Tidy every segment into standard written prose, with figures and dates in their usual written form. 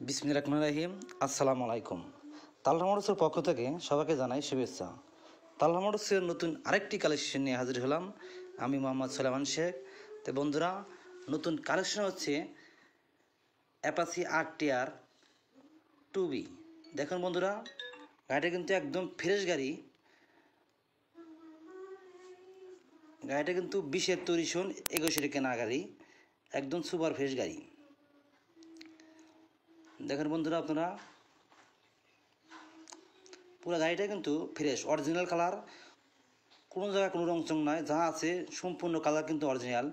বিসমিল্লাহির রহমানির রহিম। আসসালামু আলাইকুম। তালহা মোটরসের পক্ষ থেকে সবাইকে জানাই শুভেচ্ছা। তালহা মোটরসের নতুন আরেকটি কালেকশন নিয়ে হাজির হলাম আমি মোহাম্মদ সোলাইমান শেখ। তো বন্ধুরা, নতুন কালেকশন হচ্ছে অ্যাপাচি RTR 2B। দেখুন বন্ধুরা, গাড়িটা কিন্তু একদম ফ্রেশ গাড়ি। গাড়িটা কিন্তু 20-এর তৈরি সন 21-এর কেনা গাড়ি, একদম সুপার ফ্রেশ গাড়ি। দেখেন বন্ধুরা, আপনারা পুরো গাড়িটা কিন্তু ফ্রেশ অরিজিনাল কালার, কোনো জায়গায় কোনো রংচং নয়, যা আছে সম্পূর্ণ কালার কিন্তু অরিজিনাল।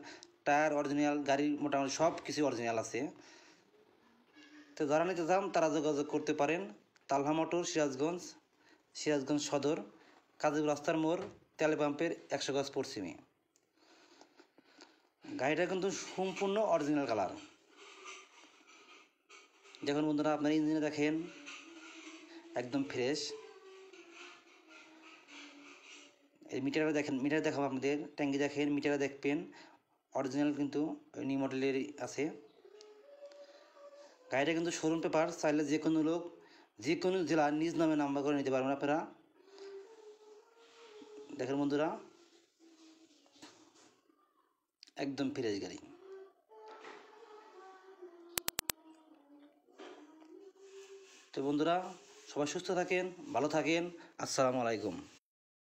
টায়ার অরিজিনাল, গাড়ির মোটামুটি সব কিছু অরিজিনাল আছে। তো যারা নিতে চান তারা যোগাযোগ করতে পারেন। তালহা মোটর, সিরাজগঞ্জ সদর, কাজীপুর রাস্তার মোড়, তেল পাম্পের 100 গজ পশ্চিমে। গাড়িটা কিন্তু সম্পূর্ণ অরিজিনাল কালার। দেখুন বন্ধুরা, আপনার ইঞ্জিনে দেখেন একদম ফ্রেশ। এই মিটারে দেখেন, মিটার দেখাবো আপনাদের। ট্যাঙ্কি দেখেন, মিটারে দেখবেন অরিজিনাল কিন্তু নিউ মডেলের আছে। গাড়িটা কিন্তু শোরুম পেপার, চাইলে যে কোনো লোক যে কোনো জেলার নিজ নামে নাম্বার করে নিতে পারবেন আপনারা। দেখেন বন্ধুরা, একদম ফ্রেশ গাড়ি। তো বন্ধুরা, সবাই সুস্থ থাকেন, ভালো থাকেন। আসসালামু আলাইকুম।